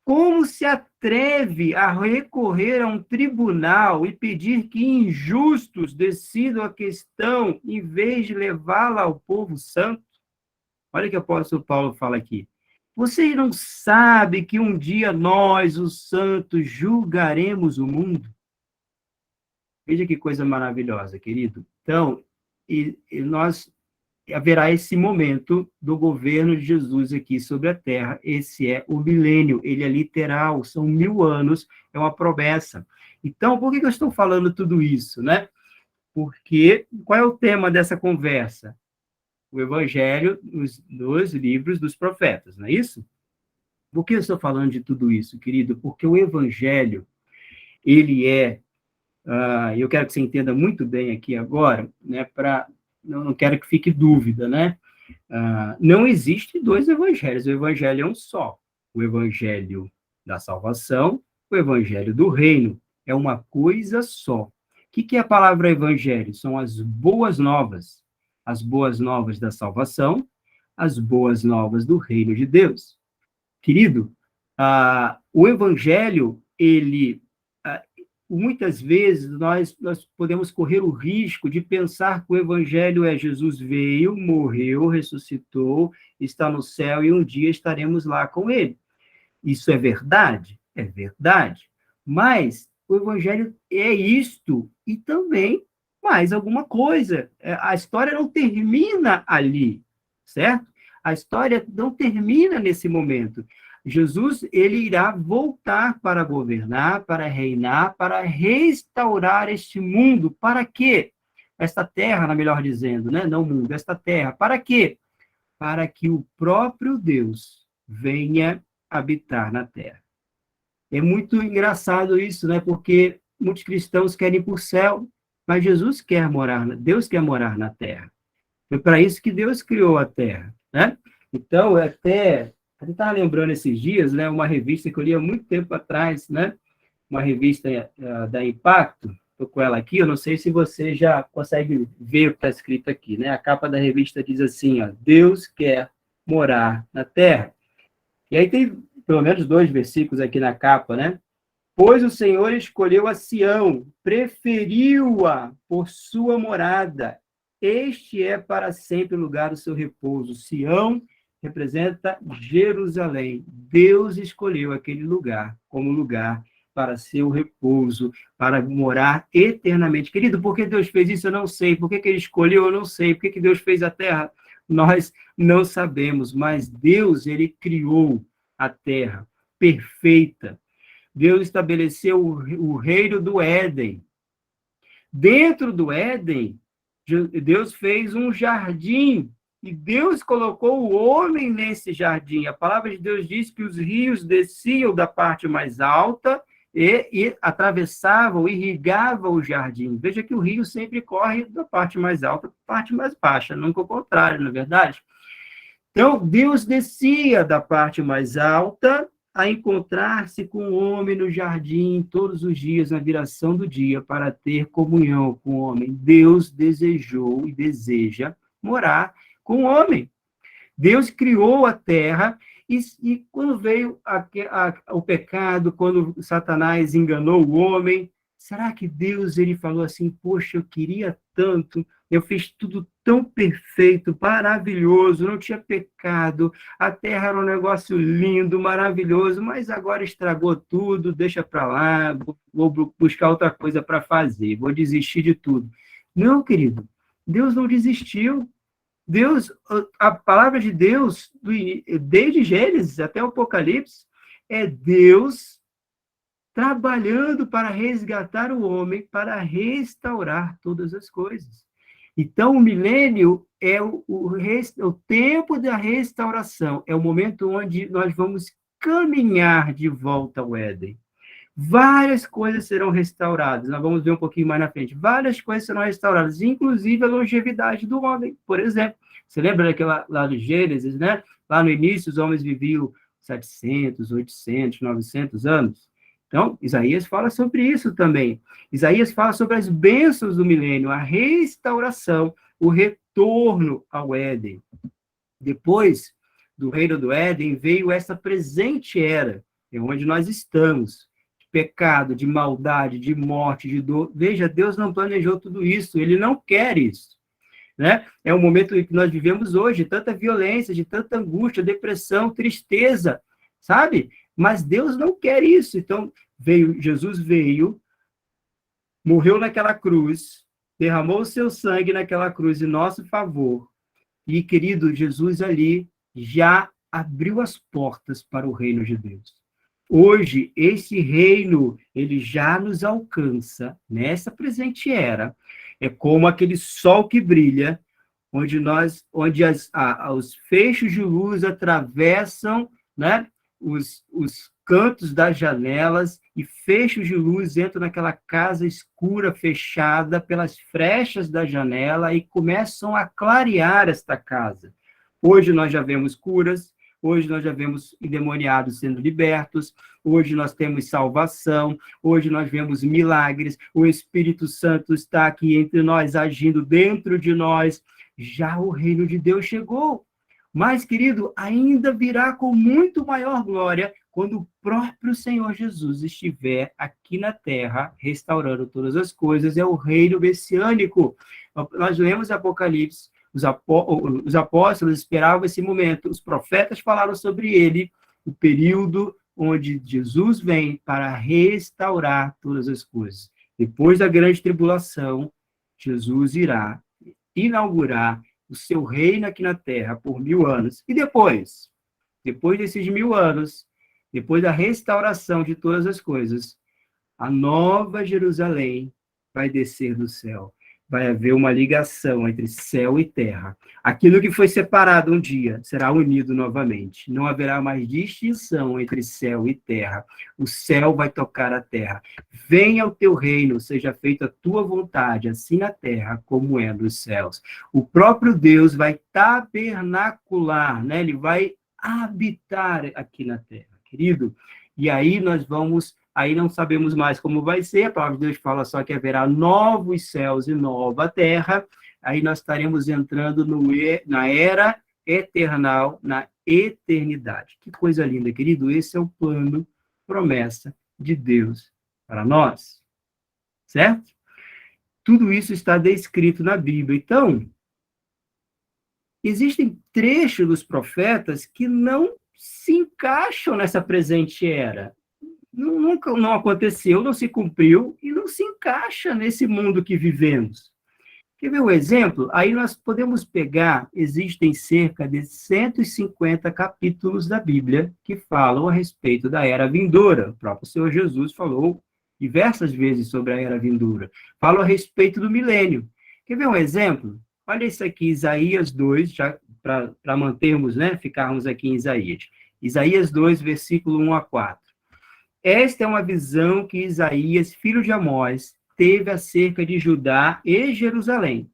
como se atreve a recorrer a um tribunal e pedir que injustos decidam a questão em vez de levá-la ao povo santo? Olha o que o apóstolo Paulo fala aqui. Vocês não sabem que um dia nós, os santos, julgaremos o mundo? Veja que coisa maravilhosa, querido. Então, haverá esse momento do governo de Jesus aqui sobre a terra. Esse é o milênio, ele é literal, são 1000 anos, é uma promessa. Então, por que eu estou falando tudo isso, né? Porque, qual é o tema dessa conversa? O evangelho nos livros dos profetas, não é isso? Por que eu estou falando de tudo isso, querido? Porque o evangelho, ele é e eu quero que você entenda muito bem aqui agora, né, não quero que fique dúvida, né? Não existe dois evangelhos, o evangelho é um só. O evangelho da salvação, o evangelho do reino. É uma coisa só. O que é a palavra evangelho? São as boas novas. As boas novas da salvação, as boas novas do reino de Deus. Querido, o evangelho, muitas vezes nós podemos correr o risco de pensar que o evangelho é Jesus veio, morreu, ressuscitou, está no céu e um dia estaremos lá com ele. Isso é verdade? É verdade. Mas o evangelho é isto e também mais alguma coisa. A história não termina ali, certo? A história não termina nesse momento. Jesus, ele irá voltar para governar, para reinar, para restaurar este mundo. Para quê? Esta terra, melhor dizendo, né? Não o mundo, esta terra. Para quê? Para que o próprio Deus venha habitar na terra. É muito engraçado isso, né? Porque muitos cristãos querem ir para o céu, mas Deus quer morar na terra. Foi para isso que Deus criou a terra, né? Então, eu estava lembrando esses dias, né? Uma revista que eu li há muito tempo atrás, né? Uma revista da Impacto, estou com ela aqui, eu não sei se você já consegue ver o que está escrito aqui, né? A capa da revista diz assim, ó, Deus quer morar na terra. E aí tem pelo menos 2 versículos aqui na capa, né? Pois o Senhor escolheu a Sião, preferiu-a por sua morada. Este é para sempre o lugar do seu repouso. Sião representa Jerusalém. Deus escolheu aquele lugar como lugar para seu repouso, para morar eternamente. Querido, por que Deus fez isso? Eu não sei. Por que ele escolheu? Eu não sei. Por que Deus fez a terra? Nós não sabemos, mas Deus, ele criou a terra perfeita. Deus estabeleceu o reino do Éden. Dentro do Éden, Deus fez um jardim e Deus colocou o homem nesse jardim. A palavra de Deus diz que os rios desciam da parte mais alta e atravessavam, irrigavam o jardim. Veja que o rio sempre corre da parte mais alta para a parte mais baixa, nunca o contrário, não é verdade? Então, Deus descia da parte mais alta a encontrar-se com o homem no jardim todos os dias, na viração do dia, para ter comunhão com o homem. Deus desejou e deseja morar com o homem. Deus criou a terra e quando veio o pecado, quando Satanás enganou o homem, será que Deus ele falou assim, poxa, eu queria tanto, eu fiz tudo tão perfeito, maravilhoso, não tinha pecado, a terra era um negócio lindo, maravilhoso, mas agora estragou tudo, deixa para lá, vou buscar outra coisa para fazer, vou desistir de tudo. Não, querido, Deus não desistiu. Deus, a palavra de Deus, desde Gênesis até o Apocalipse, é Deus trabalhando para resgatar o homem, para restaurar todas as coisas. Então, o milênio é o tempo da restauração, é o momento onde nós vamos caminhar de volta ao Éden. Várias coisas serão restauradas, nós vamos ver um pouquinho mais na frente. Várias coisas serão restauradas, inclusive a longevidade do homem, por exemplo. Você lembra daquela lá do Gênesis, né? Lá no início, os homens viviam 700, 800, 900 anos. Então, Isaías fala sobre isso também. Isaías fala sobre as bênçãos do milênio, a restauração, o retorno ao Éden. Depois do reino do Éden, veio essa presente era, onde nós estamos. De pecado, de maldade, de morte, de dor. Veja, Deus não planejou tudo isso, ele não quer isso. Né? É o momento que nós vivemos hoje, de tanta violência, de tanta angústia, depressão, tristeza, sabe? Mas Deus não quer isso. Então, Jesus veio, morreu naquela cruz, derramou o seu sangue naquela cruz em nosso favor. E, querido, Jesus ali já abriu as portas para o reino de Deus. Hoje, esse reino, ele já nos alcança nessa presente era. É como aquele sol que brilha, onde os feixes de luz atravessam, né, os cantos das janelas e fechos de luz entram naquela casa escura, fechada pelas frechas da janela e começam a clarear esta casa. Hoje nós já vemos curas, hoje nós já vemos endemoniados sendo libertos, hoje nós temos salvação, hoje nós vemos milagres, o Espírito Santo está aqui entre nós, agindo dentro de nós. Já o reino de Deus chegou. Mas, querido, ainda virá com muito maior glória quando o próprio Senhor Jesus estiver aqui na terra, restaurando todas as coisas. É o reino messiânico. Nós lemos Apocalipse, os apóstolos esperavam esse momento, os profetas falaram sobre ele, o período onde Jesus vem para restaurar todas as coisas. Depois da grande tribulação, Jesus irá inaugurar o seu reino aqui na terra por 1000 anos. E depois desses 1000 anos, depois da restauração de todas as coisas, a nova Jerusalém vai descer do céu. Vai haver uma ligação entre céu e terra. Aquilo que foi separado um dia será unido novamente. Não haverá mais distinção entre céu e terra. O céu vai tocar a terra. Venha o teu reino, seja feita a tua vontade, assim na terra como é nos céus. O próprio Deus vai tabernacular, né? Ele vai habitar aqui na terra, querido. E aí nós vamos... Aí não sabemos mais como vai ser, a palavra de Deus fala só que haverá novos céus e nova terra, aí nós estaremos entrando na era eternal, na eternidade. Que coisa linda, querido, esse é o plano, promessa de Deus para nós, certo? Tudo isso está descrito na Bíblia. Então, existem trechos dos profetas que não se encaixam nessa presente era. Nunca não aconteceu, não se cumpriu e não se encaixa nesse mundo que vivemos. Quer ver um exemplo? Aí nós podemos pegar, existem cerca de 150 capítulos da Bíblia que falam a respeito da era vindoura. O próprio Senhor Jesus falou diversas vezes sobre a era vindoura. Fala a respeito do milênio. Quer ver um exemplo? Olha isso aqui, Isaías 2, já para mantermos, né, ficarmos aqui em Isaías. Isaías 2, versículo 1 a 4. Esta é uma visão que Isaías, filho de Amós, teve acerca de Judá e Jerusalém.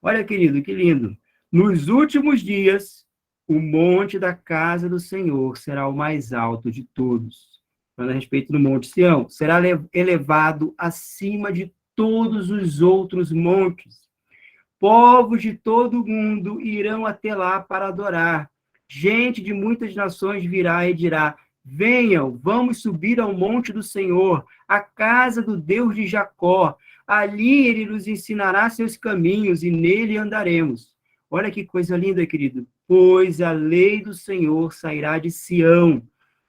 Olha, querido, que lindo. Nos últimos dias, o monte da casa do Senhor será o mais alto de todos. Falando a respeito do Monte Sião, será elevado acima de todos os outros montes. Povos de todo o mundo irão até lá para adorar. Gente de muitas nações virá e dirá: venham, vamos subir ao monte do Senhor, à casa do Deus de Jacó. Ali ele nos ensinará seus caminhos e nele andaremos. Olha que coisa linda, querido. Pois a lei do Senhor sairá de Sião,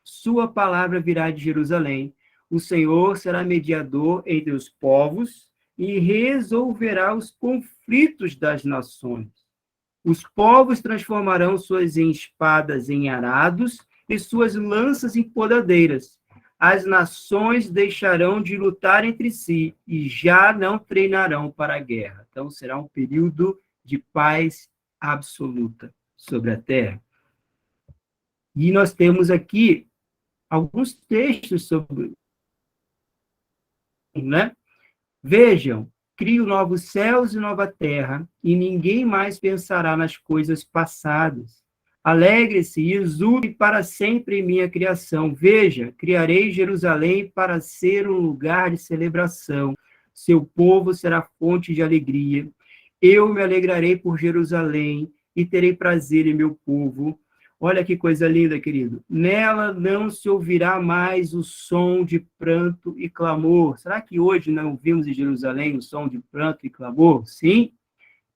sua palavra virá de Jerusalém. O Senhor será mediador entre os povos e resolverá os conflitos das nações. Os povos transformarão suas espadas em arados e suas lanças em podadeiras. As nações deixarão de lutar entre si e já não treinarão para a guerra. Então, será um período de paz absoluta sobre a terra. E nós temos aqui alguns textos sobre... né? Vejam, crio novos céus e nova terra, e ninguém mais pensará nas coisas passadas. Alegre-se e exulte para sempre em minha criação. Veja, criarei Jerusalém para ser um lugar de celebração. Seu povo será fonte de alegria. Eu me alegrarei por Jerusalém e terei prazer em meu povo. Olha que coisa linda, querido. Nela não se ouvirá mais o som de pranto e clamor. Será que hoje não ouvimos em Jerusalém o som de pranto e clamor? Sim.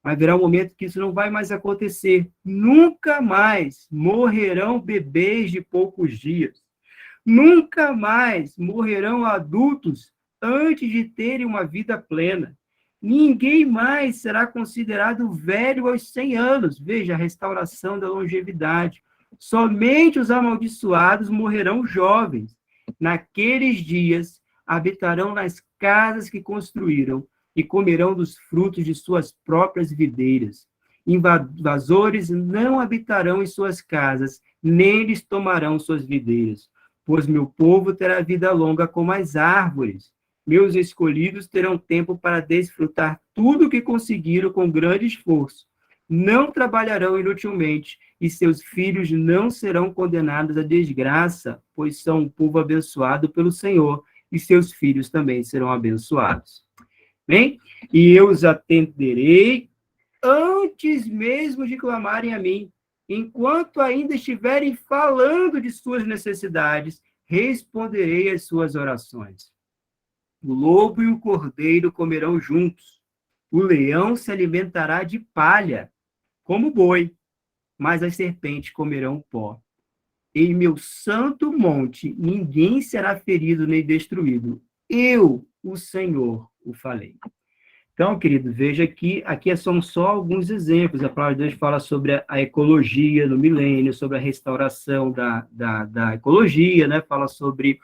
Mas haverá um momento que isso não vai mais acontecer. Nunca mais morrerão bebês de poucos dias. Nunca mais morrerão adultos antes de terem uma vida plena. Ninguém mais será considerado velho aos 100 anos. Veja, a restauração da longevidade. Somente os amaldiçoados morrerão jovens. Naqueles dias, habitarão nas casas que construíram e comerão dos frutos de suas próprias videiras. Invasores não habitarão em suas casas, nem lhes tomarão suas videiras. pois meu povo terá vida longa como as árvores. Meus escolhidos terão tempo para desfrutar tudo o que conseguiram com grande esforço. Não trabalharão inutilmente, e seus filhos não serão condenados à desgraça, pois são um povo abençoado pelo Senhor, e seus filhos também serão abençoados. Bem? E eu os atenderei antes mesmo de clamarem a mim. Enquanto ainda estiverem falando de suas necessidades, responderei às suas orações. O lobo e o cordeiro comerão juntos. O leão se alimentará de palha, como boi, mas as serpentes comerão pó. Em meu santo monte, ninguém será ferido nem destruído. Eu, o Senhor, o falei. Então, querido, veja que aqui são só alguns exemplos. A palavra de Deus fala sobre a ecologia no milênio, sobre a restauração da ecologia, né? Fala sobre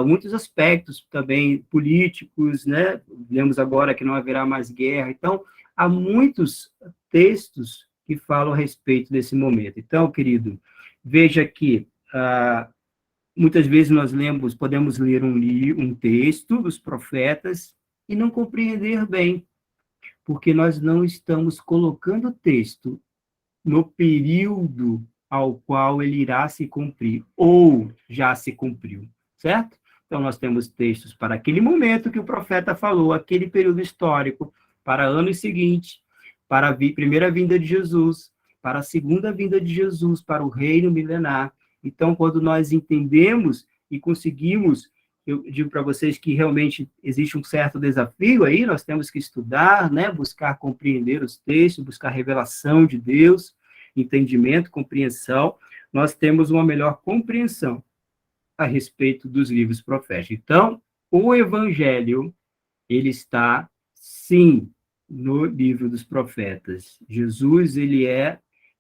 muitos aspectos também políticos, né? Vemos agora que não haverá mais guerra. Então, há muitos textos que falam a respeito desse momento. Então, querido, veja que muitas vezes nós podemos ler um texto dos profetas e não compreender bem, porque nós não estamos colocando o texto no período ao qual ele irá se cumprir, ou já se cumpriu, certo? Então, nós temos textos para aquele momento que o profeta falou, aquele período histórico, para anos seguintes, para a primeira vinda de Jesus, para a segunda vinda de Jesus, para o reino milenar. Então, quando nós entendemos e conseguimos, eu digo para vocês que realmente existe um certo desafio aí, nós temos que estudar, né, buscar compreender os textos, buscar revelação de Deus, entendimento, compreensão, nós temos uma melhor compreensão a respeito dos livros proféticos. Então, o Evangelho, ele está, sim, no livro dos profetas. Jesus, ele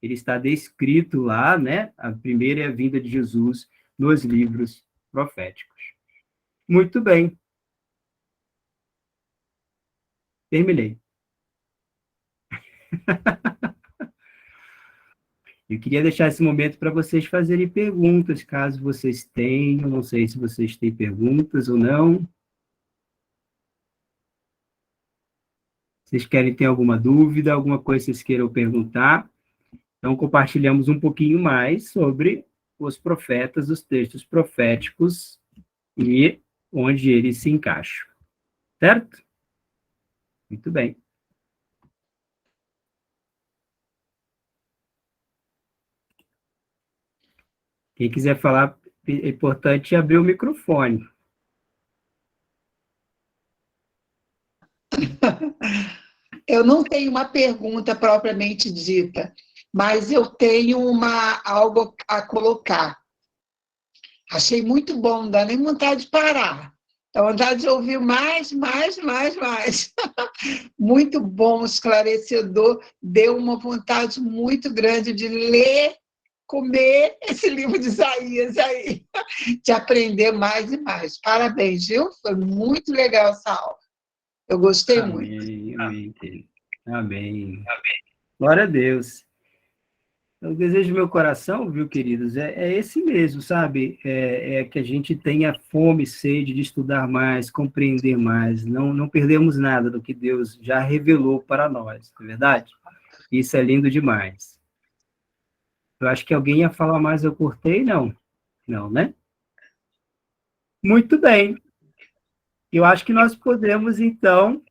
está descrito lá, né, a primeira vinda de Jesus nos livros proféticos. Muito bem. Terminei. Eu queria deixar esse momento para vocês fazerem perguntas, caso vocês tenham. Não sei se vocês têm perguntas ou não. Vocês querem ter alguma dúvida, alguma coisa que vocês queiram perguntar? Então, compartilhamos um pouquinho mais sobre os profetas, os textos proféticos e onde eles se encaixam. Certo? Muito bem. Quem quiser falar, é importante abrir o microfone. Eu não tenho uma pergunta propriamente dita, mas eu tenho algo a colocar. Achei muito bom, não dá nem vontade de parar. Dá vontade de ouvir mais. Muito bom, esclarecedor, deu uma vontade muito grande de ler, comer esse livro de Isaías aí, de aprender mais e mais. Parabéns, viu? Foi muito legal essa aula. Eu gostei muito. Amém. Glória a Deus. O desejo do meu coração, viu, queridos, é esse mesmo, sabe? É que a gente tenha fome e sede de estudar mais, compreender mais, não perdemos nada do que Deus já revelou para nós, não é verdade? Isso é lindo demais. Eu acho que alguém ia falar mais, eu cortei? Não. Não, né? Muito bem. Eu acho que nós podemos, então,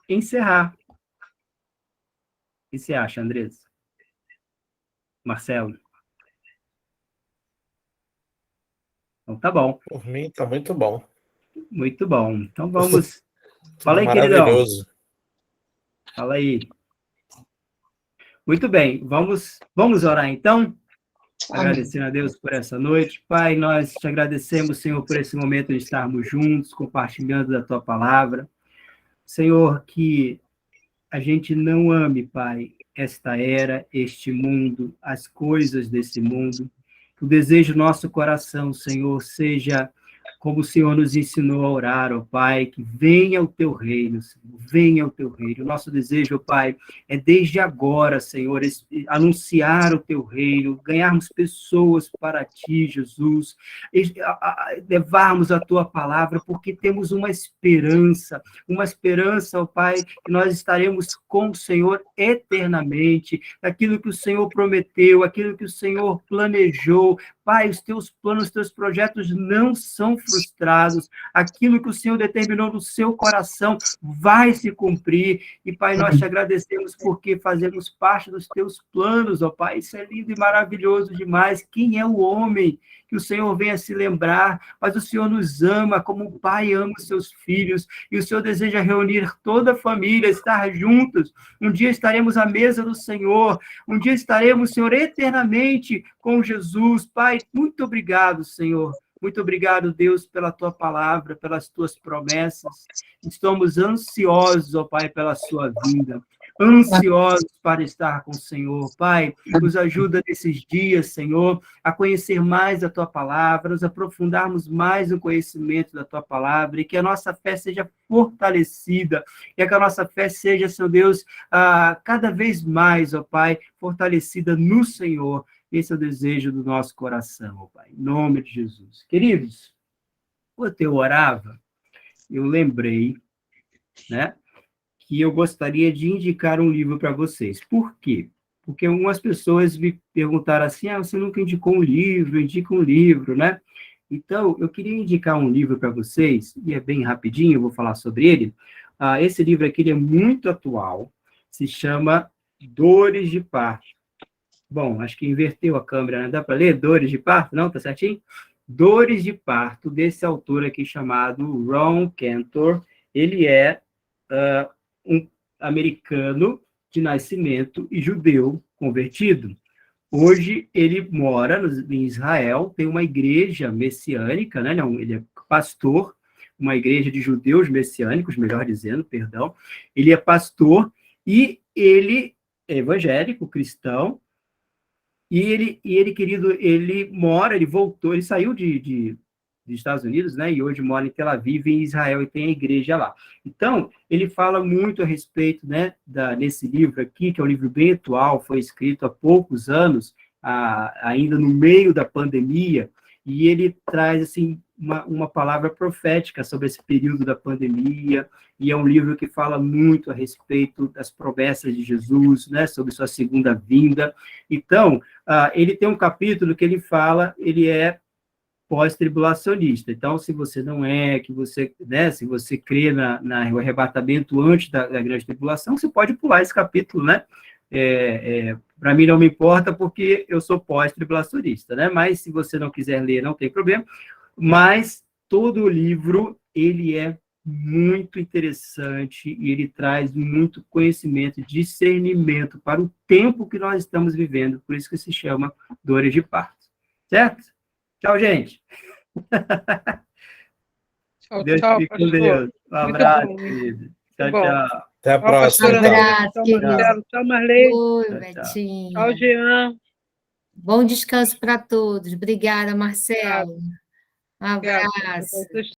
encerrar. O que você acha, Andressa? Marcelo? Então, tá bom. Por mim, tá muito bom. Muito bom. Então, vamos... Fala aí, maravilhoso. Queridão. Fala aí. Muito bem. Vamos orar, então? Agradecendo a Deus por essa noite. Pai, nós te agradecemos, Senhor, por esse momento de estarmos juntos, compartilhando da tua palavra. Senhor, que a gente não ame, Pai, esta era, este mundo, as coisas desse mundo. Que o desejo do nosso coração, Senhor, seja como o Senhor nos ensinou a orar, ó Pai, que venha o teu reino, Senhor, venha o teu reino. O nosso desejo, ó Pai, é desde agora, Senhor, anunciar o teu reino, ganharmos pessoas para ti, Jesus, levarmos a tua palavra, porque temos uma esperança, ó Pai, que nós estaremos com o Senhor eternamente, aquilo que o Senhor prometeu, aquilo que o Senhor planejou. Pai, os teus planos, os teus projetos não são frustrados. Aquilo que o Senhor determinou no seu coração vai se cumprir. E, Pai, nós te agradecemos porque fazemos parte dos teus planos, ó Pai. Isso é lindo e maravilhoso demais. Quem é o homem que o Senhor venha se lembrar? Mas o Senhor nos ama como o Pai ama os seus filhos. E o Senhor deseja reunir toda a família, estar juntos. Um dia estaremos à mesa do Senhor. Um dia estaremos, Senhor, eternamente com Jesus. Pai, muito obrigado, Senhor. Muito obrigado, Deus, pela tua palavra, pelas tuas promessas. Estamos ansiosos, ó Pai, pela sua vinda. Ansiosos para estar com o Senhor. Pai, nos ajuda nesses dias, Senhor, a conhecer mais a tua palavra, nos aprofundarmos mais no conhecimento da tua palavra e que a nossa fé seja fortalecida e que a nossa fé seja, Senhor Deus, cada vez mais, ó Pai, fortalecida no Senhor. Esse é o desejo do nosso coração, ó Pai, em nome de Jesus. Queridos, quando eu orava, eu lembrei, né, que eu gostaria de indicar um livro para vocês. Por quê? Porque algumas pessoas me perguntaram assim, você nunca indicou um livro, indica um livro, né? Então, eu queria indicar um livro para vocês, e é bem rapidinho, eu vou falar sobre ele. Esse livro aqui ele é muito atual, se chama Dores de Parto. Bom, acho que inverteu a câmera, né? Dá para ler? Dores de Parto? Não, tá certinho? Dores de Parto, desse autor aqui chamado Ron Cantor. Ele é um americano de nascimento e judeu convertido. Hoje ele mora em Israel, tem uma igreja messiânica, né? Ele é pastor, uma igreja de judeus messiânicos, melhor dizendo, perdão. Ele é pastor e ele é evangélico, cristão. E ele, querido, ele voltou, ele saiu dos Estados Unidos, né, e hoje mora em Tel Aviv, em Israel, e tem a igreja lá. Então, ele fala muito a respeito, né, nesse livro aqui, que é um livro bem atual, foi escrito há poucos anos, ainda no meio da pandemia, e ele traz, assim, uma palavra profética sobre esse período da pandemia, e é um livro que fala muito a respeito das promessas de Jesus, né, sobre sua segunda vinda. Então, ele tem um capítulo que ele fala, ele é pós-tribulacionista. Então, se você não é, que você, né, se você crê no arrebatamento antes da grande tribulação, você pode pular esse capítulo, né? Para mim não me importa, porque eu sou pós-tribulacionista, né? Mas se você não quiser ler, não tem problema. Mas todo o livro, ele é muito interessante e ele traz muito conhecimento e discernimento para o tempo que nós estamos vivendo, por isso que se chama Dores de Parto. Certo? Tchau, gente. Tchau, Deus tchau, fique com pastor. Deus. Um Muito abraço, bom. querido. Tchau, Muito bom. tchau. Até a Tchau, próxima. pastora então. Helena. Abraço, Tchau, querido. Marcelo. Tchau, Marley. Oi, Tchau, tchau. Betinho. Tchau, Jean. Bom descanso para todos. Obrigada, Marcelo. Um Obrigada. abraço. Vocês